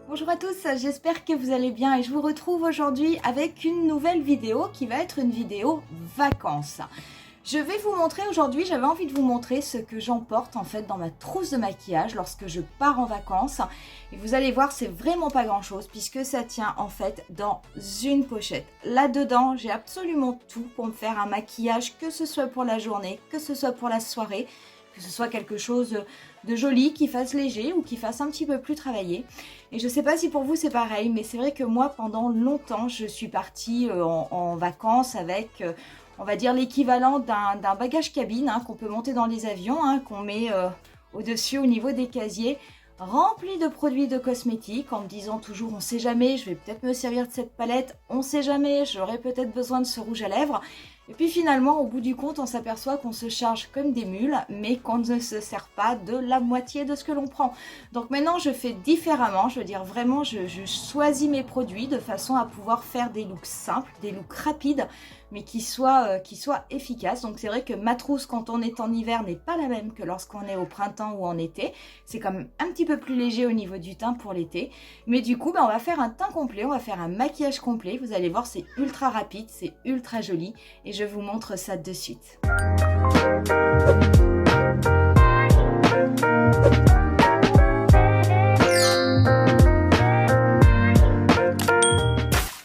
Bonjour à tous, j'espère que vous allez bien et je vous retrouve aujourd'hui avec une nouvelle vidéo qui va être une vidéo vacances. Je vais vous montrer aujourd'hui, j'avais envie de vous montrer ce que j'emporte en fait dans ma trousse de maquillage lorsque je pars en vacances. Et vous allez voir, c'est vraiment pas grand chose puisque ça tient en fait dans une pochette. Là-dedans, j'ai absolument tout pour me faire un maquillage, que ce soit pour la journée, que ce soit pour la soirée, que ce soit quelque chose de joli, qui fasse léger ou qui fasse un petit peu plus travaillé. Et je sais pas si pour vous c'est pareil, mais c'est vrai que moi pendant longtemps je suis partie en vacances avec on va dire l'équivalent d'un bagage cabine qu'on peut monter dans les avions, qu'on met au-dessus au niveau des casiers, rempli de produits de cosmétiques en me disant toujours on sait jamais, je vais peut-être me servir de cette palette, on sait jamais, j'aurai peut-être besoin de ce rouge à lèvres. Et puis finalement, au bout du compte, on s'aperçoit qu'on se charge comme des mules, mais qu'on ne se sert pas de la moitié de ce que l'on prend. Donc maintenant, je fais différemment. Je veux dire, vraiment, je choisis mes produits de façon à pouvoir faire des looks simples, des looks rapides, mais qui soient efficaces. Donc c'est vrai que ma trousse, quand on est en hiver, n'est pas la même que lorsqu'on est au printemps ou en été. C'est quand même un petit peu plus léger au niveau du teint pour l'été. Mais du coup, on va faire un teint complet, on va faire un maquillage complet. Vous allez voir, c'est ultra rapide, c'est ultra joli. Et je vous montre ça de suite.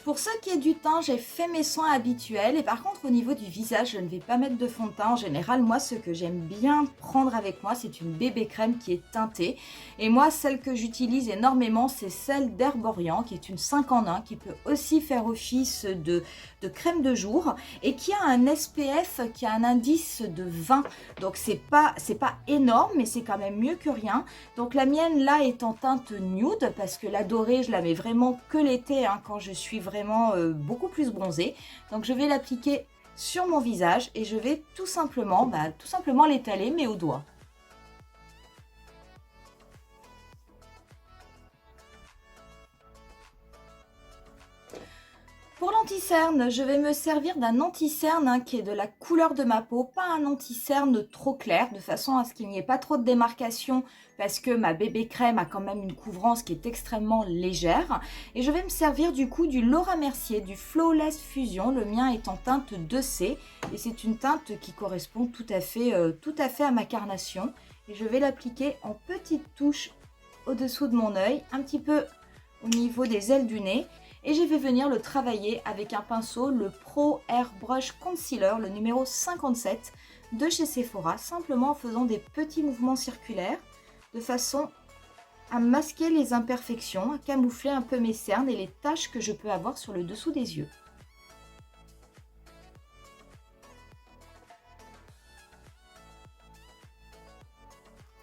Pour ce qui est du teint, j'ai fait mes soins habituels et par contre au niveau du visage, je ne vais pas mettre de fond de teint. En général, moi ce que j'aime bien prendre avec moi, c'est une bébé crème qui est teintée. Et moi, celle que j'utilise énormément, c'est celle d'Herborian, qui est une 5 en 1, qui peut aussi faire office de crème de jour et qui a un SPF, qui a un indice de 20. Donc c'est pas énorme, mais c'est quand même mieux que rien. Donc la mienne là est en teinte nude parce que la dorée, je la mets vraiment que l'été quand je suis vraiment beaucoup plus bronzée. Donc je vais l'appliquer sur mon visage et je vais tout simplement l'étaler mais au doigt. Pour l'anti-cerne, je vais me servir d'un anti-cerne qui est de la couleur de ma peau, pas un anti-cerne trop clair, de façon à ce qu'il n'y ait pas trop de démarcation, parce que ma bébé crème a quand même une couvrance qui est extrêmement légère. Et je vais me servir du coup du Laura Mercier, du Flawless Fusion. Le mien est en teinte 2C, et c'est une teinte qui correspond tout à fait à ma carnation. Et je vais l'appliquer en petites touches au-dessous de mon œil, un petit peu au niveau des ailes du nez. Et je vais venir le travailler avec un pinceau, le Pro Airbrush Concealer, le numéro 57 de chez Sephora, simplement en faisant des petits mouvements circulaires de façon à masquer les imperfections, à camoufler un peu mes cernes et les taches que je peux avoir sur le dessous des yeux.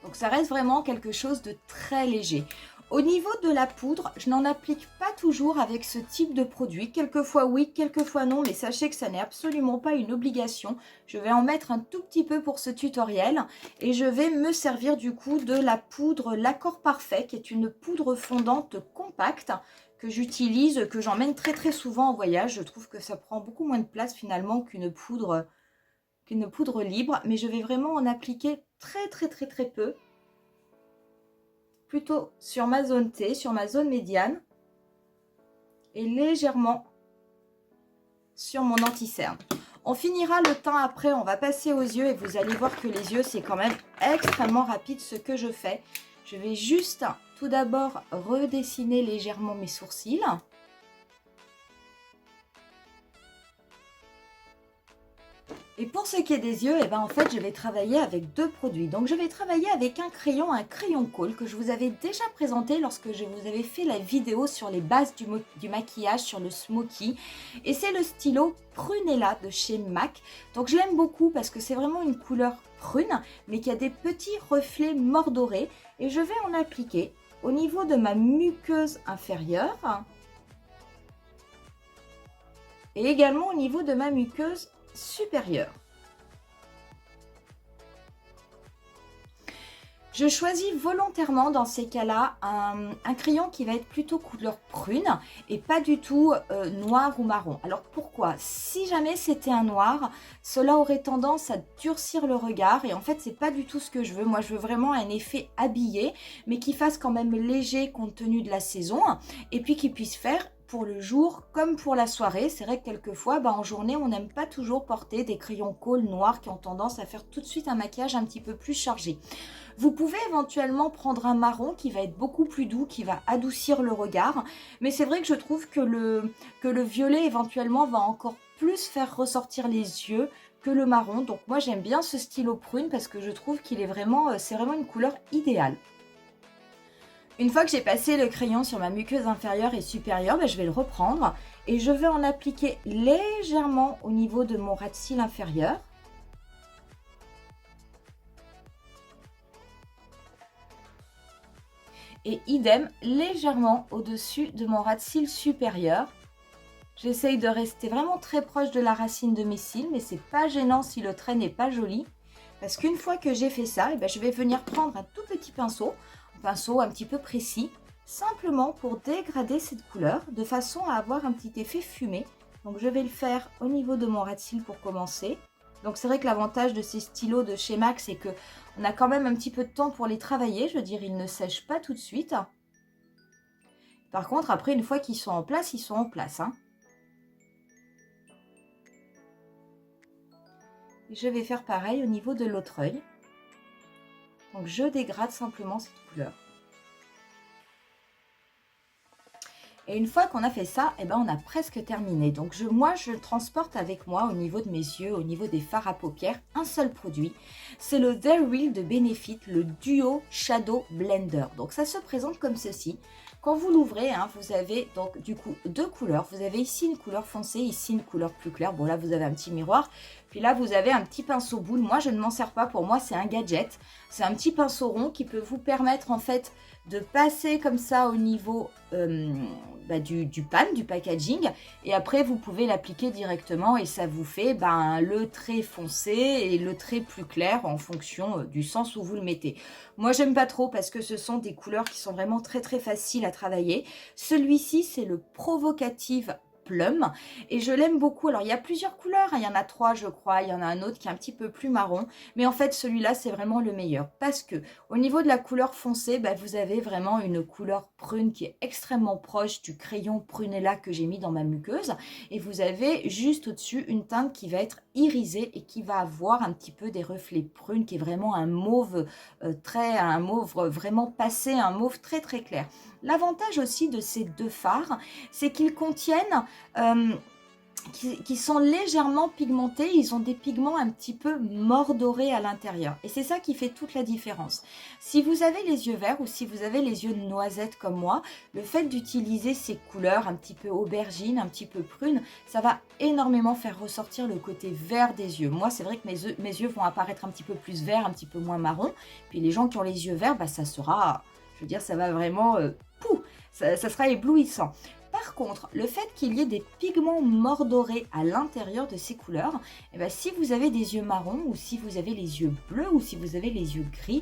Donc ça reste vraiment quelque chose de très léger. Au niveau de la poudre, je n'en applique pas toujours avec ce type de produit. Quelquefois oui, quelquefois non, mais sachez que ça n'est absolument pas une obligation. Je vais en mettre un tout petit peu pour ce tutoriel et je vais me servir du coup de la poudre L'Accord Parfait, qui est une poudre fondante compacte que j'utilise, que j'emmène très souvent en voyage. Je trouve que ça prend beaucoup moins de place finalement qu'une poudre libre, mais je vais vraiment en appliquer très peu. Plutôt sur ma zone T, sur ma zone médiane et légèrement sur mon anti-cerne. On finira le teint après, on va passer aux yeux et vous allez voir que les yeux, c'est quand même extrêmement rapide ce que je fais. Je vais juste tout d'abord redessiner légèrement mes sourcils. Et pour ce qui est des yeux, en fait, je vais travailler avec deux produits. Donc, je vais travailler avec un crayon colle que je vous avais déjà présenté lorsque je vous avais fait la vidéo sur les bases du maquillage, sur le smoky. Et c'est le stylo Prunella de chez MAC. Donc, je l'aime beaucoup parce que c'est vraiment une couleur prune, mais qui a des petits reflets mordorés. Et je vais en appliquer au niveau de ma muqueuse inférieure et également au niveau de ma muqueuse supérieure. Je choisis volontairement dans ces cas-là un crayon qui va être plutôt couleur prune et pas du tout noir ou marron. Alors pourquoi? Si jamais c'était un noir, cela aurait tendance à durcir le regard et en fait c'est pas du tout ce que je veux. Moi je veux vraiment un effet habillé mais qui fasse quand même léger compte tenu de la saison et puis qui puisse faire pour le jour comme pour la soirée. C'est vrai que quelquefois en journée on n'aime pas toujours porter des crayons colle noirs qui ont tendance à faire tout de suite un maquillage un petit peu plus chargé. Vous pouvez éventuellement prendre un marron qui va être beaucoup plus doux, qui va adoucir le regard. Mais c'est vrai que je trouve que le violet éventuellement va encore plus faire ressortir les yeux que le marron. Donc moi j'aime bien ce stylo prune parce que je trouve qu'il est vraiment, c'est vraiment une couleur idéale. Une fois que j'ai passé le crayon sur ma muqueuse inférieure et supérieure, je vais le reprendre et je vais en appliquer légèrement au niveau de mon ras de cils inférieur. Et idem, légèrement au-dessus de mon ras de cils supérieur. J'essaye de rester vraiment très proche de la racine de mes cils, mais c'est pas gênant si le trait n'est pas joli. Parce qu'une fois que j'ai fait ça, je vais venir prendre un tout petit pinceau, un pinceau un petit peu précis, simplement pour dégrader cette couleur, de façon à avoir un petit effet fumé. Donc je vais le faire au niveau de mon ras de cils pour commencer. Donc c'est vrai que l'avantage de ces stylos de chez MAC, c'est que on a quand même un petit peu de temps pour les travailler. Je veux dire, ils ne sèchent pas tout de suite. Par contre, après, une fois qu'ils sont en place, ils sont en place. Et je vais faire pareil au niveau de l'autre œil. Donc je dégrade simplement cette couleur. Et une fois qu'on a fait ça, on a presque terminé. Donc moi, je transporte avec moi au niveau de mes yeux, au niveau des fards à paupières, un seul produit. C'est le The Real de Benefit, le Duo Shadow Blender. Donc ça se présente comme ceci. Quand vous l'ouvrez, vous avez donc du coup deux couleurs. Vous avez ici une couleur foncée, ici une couleur plus claire. Bon là, vous avez un petit miroir. Puis là, vous avez un petit pinceau boule. Moi, je ne m'en sers pas. Pour moi, c'est un gadget. C'est un petit pinceau rond qui peut vous permettre en fait de passer comme ça au niveau du pan, du packaging. Et après, vous pouvez l'appliquer directement et ça vous fait le trait foncé et le trait plus clair en fonction du sens où vous le mettez. Moi, j'aime pas trop parce que ce sont des couleurs qui sont vraiment très très faciles à travailler. Celui-ci, c'est le Provocative Plum et je l'aime beaucoup. Alors il y a plusieurs couleurs, il y en a 3 je crois, il y en a un autre qui est un petit peu plus marron, mais en fait celui-là c'est vraiment le meilleur parce que au niveau de la couleur foncée, vous avez vraiment une couleur prune qui est extrêmement proche du crayon Prunella que j'ai mis dans ma muqueuse et vous avez juste au-dessus une teinte qui va être irisée et qui va avoir un petit peu des reflets prunes, qui est vraiment un mauve un mauve vraiment passé, un mauve très très clair. L'avantage aussi de ces deux fards, c'est qu'ils contiennent, qui sont légèrement pigmentés, ils ont des pigments un petit peu mordorés à l'intérieur. Et c'est ça qui fait toute la différence. Si vous avez les yeux verts ou si vous avez les yeux de noisette comme moi, le fait d'utiliser ces couleurs un petit peu aubergine, un petit peu prune, ça va énormément faire ressortir le côté vert des yeux. Moi, c'est vrai que mes yeux vont apparaître un petit peu plus vert, un petit peu moins marron. Puis les gens qui ont les yeux verts, ça sera, je veux dire, ça va vraiment... ça sera éblouissant. Par contre, le fait qu'il y ait des pigments mordorés à l'intérieur de ces couleurs, si vous avez des yeux marrons ou si vous avez les yeux bleus ou si vous avez les yeux gris,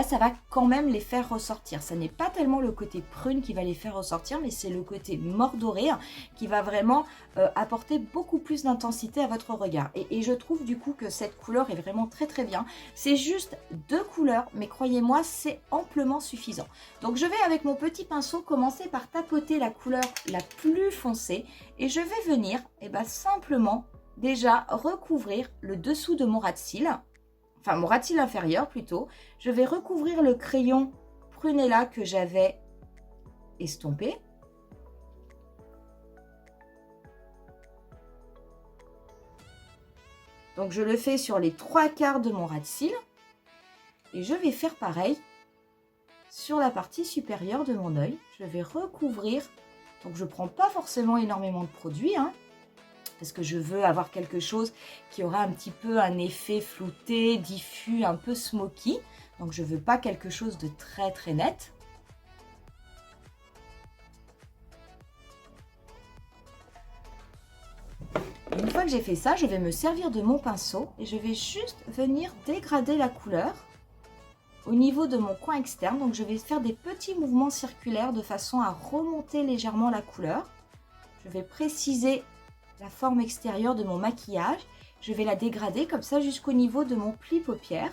ça va quand même les faire ressortir. Ça n'est pas tellement le côté prune qui va les faire ressortir, mais c'est le côté mordoré qui va vraiment apporter beaucoup plus d'intensité à votre regard. Et je trouve du coup que cette couleur est vraiment très très bien. C'est juste 2 couleurs, mais croyez-moi, c'est amplement suffisant. Donc je vais avec mon petit pinceau commencer par tapoter la couleur la plus foncée et je vais venir simplement déjà recouvrir le dessous de mon ras de cils, enfin mon ras de cils inférieur plutôt. Je vais recouvrir le crayon Prunella que j'avais estompé. Donc je le fais sur les 3/4 de mon ras de cils et je vais faire pareil sur la partie supérieure de mon œil. Je vais recouvrir. Donc je ne prends pas forcément énormément de produit, parce que je veux avoir quelque chose qui aura un petit peu un effet flouté, diffus, un peu smoky. Donc je ne veux pas quelque chose de très très net. Une fois que j'ai fait ça, je vais me servir de mon pinceau et je vais juste venir dégrader la couleur au niveau de mon coin externe. Donc je vais faire des petits mouvements circulaires de façon à remonter légèrement la couleur. Je vais préciser la forme extérieure de mon maquillage. Je vais la dégrader comme ça jusqu'au niveau de mon pli paupière.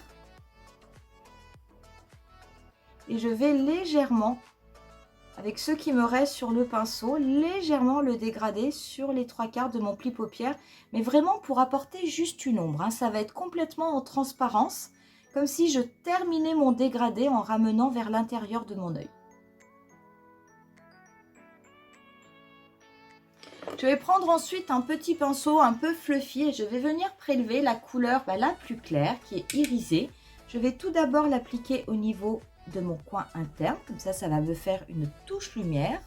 Et je vais légèrement, avec ce qui me reste sur le pinceau, légèrement le dégrader sur les 3/4 de mon pli paupière, mais vraiment pour apporter juste une ombre, hein. Ça va être complètement en transparence, comme si je terminais mon dégradé en ramenant vers l'intérieur de mon œil. Je vais prendre ensuite un petit pinceau un peu fluffy et je vais venir prélever la couleur la plus claire qui est irisée. Je vais tout d'abord l'appliquer au niveau de mon coin interne, comme ça, ça va me faire une touche lumière.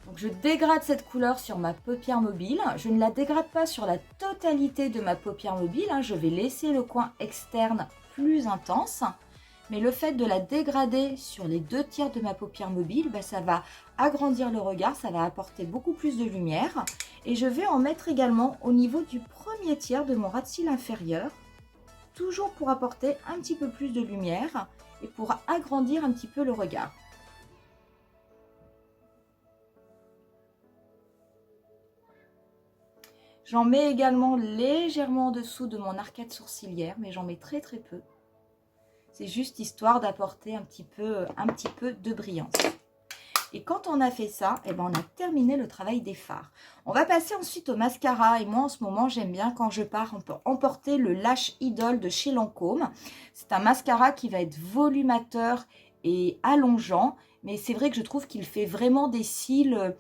Donc je dégrade cette couleur sur ma paupière mobile. Je ne la dégrade pas sur la totalité de ma paupière mobile, hein. Je vais laisser le coin externe plus intense. Mais le fait de la dégrader sur les 2/3 de ma paupière mobile, ça va agrandir le regard, ça va apporter beaucoup plus de lumière. Et je vais en mettre également au niveau du premier tiers de mon ras de cils inférieur, toujours pour apporter un petit peu plus de lumière et pour agrandir un petit peu le regard. J'en mets également légèrement en dessous de mon arcade sourcilière, mais j'en mets très très peu. C'est juste histoire d'apporter un petit peu de brillance. Et quand on a fait ça, on a terminé le travail des fards. On va passer ensuite au mascara. Et moi, en ce moment, j'aime bien quand je pars emporter le Lash Idol de chez Lancôme. C'est un mascara qui va être volumateur et allongeant. Mais c'est vrai que je trouve qu'il fait vraiment des cils...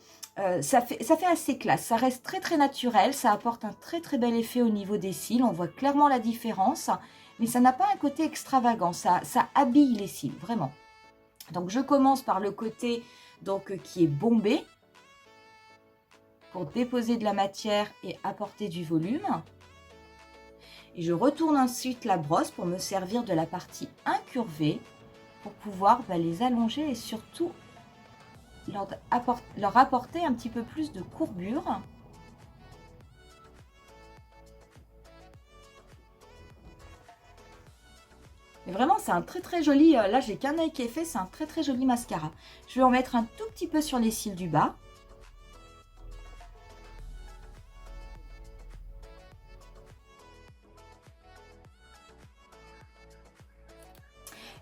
ça fait assez classe. Ça reste très très naturel. Ça apporte un très très bel effet au niveau des cils. On voit clairement la différence. Mais ça n'a pas un côté extravagant. Ça habille les cils, vraiment. Donc, je commence par le côté... qui est bombé pour déposer de la matière et apporter du volume. Et je retourne ensuite la brosse pour me servir de la partie incurvée pour pouvoir les allonger et surtout leur apporter un petit peu plus de courbure. Mais vraiment, c'est un très très joli, là j'ai qu'un œil qui est fait, c'est un très très joli mascara. Je vais en mettre un tout petit peu sur les cils du bas.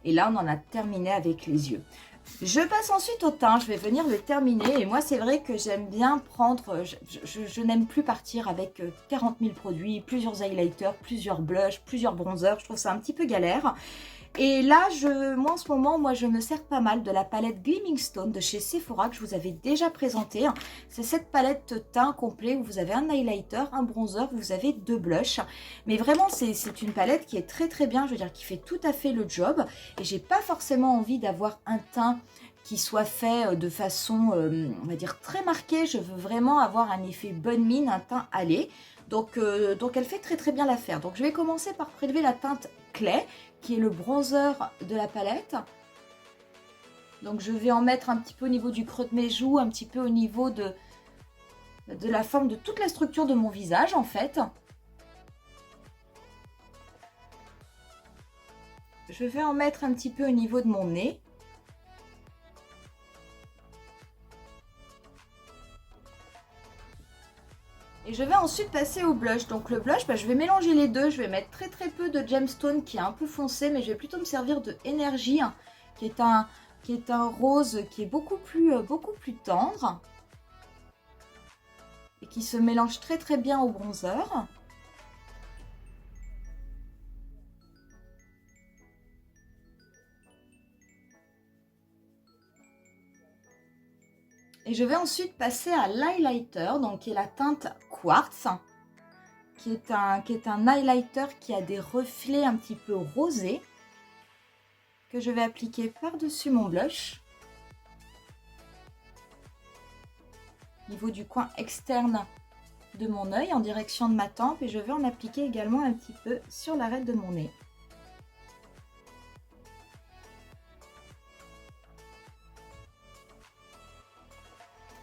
Et là, on en a terminé avec les yeux. Je passe ensuite au teint, je vais venir le terminer. Et moi, c'est vrai que j'aime bien prendre, je n'aime plus partir avec 40 000 produits, plusieurs highlighters, plusieurs blushs, plusieurs bronzers. Je trouve ça un petit peu galère. Et là, moi en ce moment, je me sers pas mal de la palette Gleaming Stone de chez Sephora que je vous avais déjà présentée. C'est cette palette teint complet où vous avez un highlighter, un bronzer, vous avez 2 blushs. Mais vraiment, c'est une palette qui est très très bien, je veux dire, qui fait tout à fait le job. Et j'ai pas forcément envie d'avoir un teint qui soit fait de façon, on va dire, très marquée. Je veux vraiment avoir un effet bonne mine, un teint allé. Donc elle fait très très bien l'affaire. Donc je vais commencer par prélever la teinte Clay, qui est le bronzer de la palette. Donc je vais en mettre un petit peu au niveau du creux de mes joues, un petit peu au niveau de la forme de toute la structure de mon visage en fait. Je vais en mettre un petit peu au niveau de mon nez. Et je vais ensuite passer au blush. Donc le blush, je vais mélanger les deux. Je vais mettre très très peu de Gemstone qui est un peu foncé, mais je vais plutôt me servir de Energy, qui est un rose qui est beaucoup plus tendre. Et qui se mélange très très bien au bronzer. Et je vais ensuite passer à l'highlighter, donc qui est la teinte Quartz, qui est un highlighter qui a des reflets un petit peu rosés, que je vais appliquer par-dessus mon blush, au niveau du coin externe de mon œil, en direction de ma tempe, et je vais en appliquer également un petit peu sur l'arête de mon nez.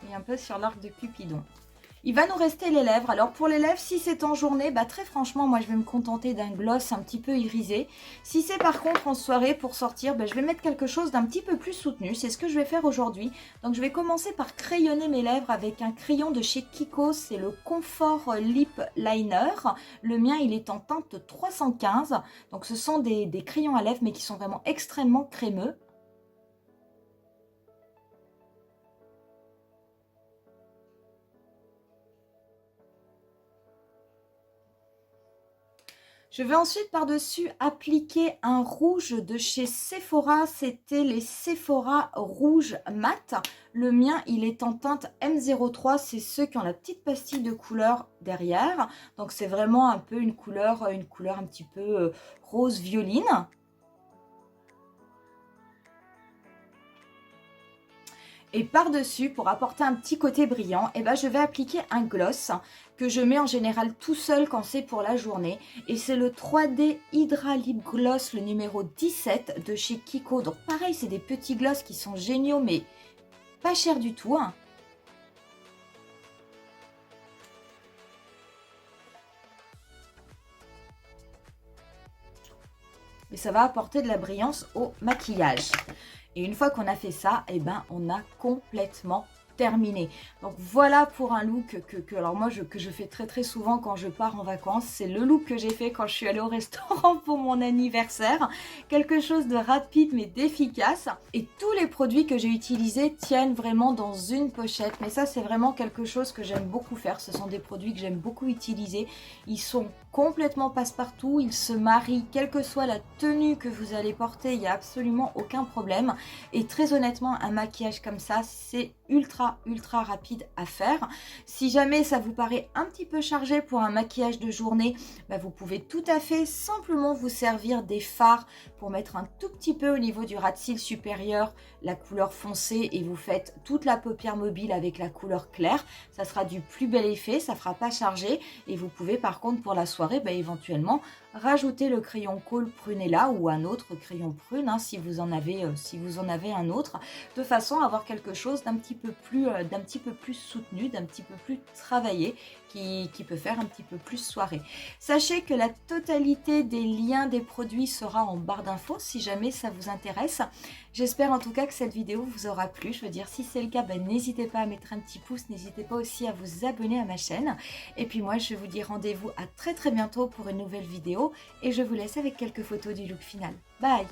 Et un peu sur l'arc de Cupidon. Il va nous rester les lèvres. Alors pour les lèvres, si c'est en journée, bah très franchement, moi je vais me contenter d'un gloss un petit peu irisé. Si c'est par contre en soirée pour sortir, bah, je vais mettre quelque chose d'un petit peu plus soutenu. C'est ce que je vais faire aujourd'hui. Donc je vais commencer par crayonner mes lèvres avec un crayon de chez Kiko. C'est le Comfort Lip Liner. Le mien, il est en teinte 315. Donc ce sont des crayons à lèvres, mais qui sont vraiment extrêmement crémeux. Je vais ensuite par-dessus appliquer un rouge de chez Sephora. C'était les Sephora rouge mat. Le mien, il est en teinte M03. C'est ceux qui ont la petite pastille de couleur derrière. Donc c'est vraiment un peu une couleur un petit peu rose violine. Et par-dessus, pour apporter un petit côté brillant, eh ben, je vais appliquer un gloss que je mets en général tout seul quand c'est pour la journée. Et c'est le 3D Hydra Lip Gloss, le numéro 17 de chez Kiko. Donc pareil, c'est des petits gloss qui sont géniaux, mais pas chers du tout, hein. Mais ça va apporter de la brillance au maquillage. Et une fois qu'on a fait ça, eh ben, on a complètement terminé. Donc voilà pour un look alors moi que je fais très souvent quand je pars en vacances. C'est le look que j'ai fait quand je suis allée au restaurant pour mon anniversaire. Quelque chose de rapide mais d'efficace. Et tous les produits que j'ai utilisés tiennent vraiment dans une pochette. Mais ça, c'est vraiment quelque chose que j'aime beaucoup faire. Ce sont des produits que j'aime beaucoup utiliser. Ils sont complètement passe-partout. Ils se marient, quelle que soit la tenue que vous allez porter. Il n'y a absolument aucun problème. Et très honnêtement, un maquillage comme ça, c'est ultra rapide à faire. Si jamais ça vous paraît un petit peu chargé pour un maquillage de journée, bah vous pouvez tout à fait simplement vous servir des fards pour mettre un tout petit peu au niveau du ras de cils supérieur la couleur foncée et vous faites toute la paupière mobile avec la couleur claire. Ça sera du plus bel effet, ça fera pas chargé et vous pouvez par contre pour la soirée bah, éventuellement rajouter le crayon Kohl Prunella ou un autre crayon prune hein, si vous en avez un autre, de façon à avoir quelque chose d'un petit peu plus soutenu, d'un petit peu plus travaillé, qui peut faire un petit peu plus soirée. Sachez que la totalité des liens des produits sera en barre d'infos si jamais ça vous intéresse. J'espère en tout cas que cette vidéo vous aura plu. Je veux dire, si c'est le cas, ben, n'hésitez pas à mettre un petit pouce, n'hésitez pas aussi à vous abonner à ma chaîne. Et puis moi, je vous dis rendez-vous à très bientôt pour une nouvelle vidéo et je vous laisse avec quelques photos du look final. Bye!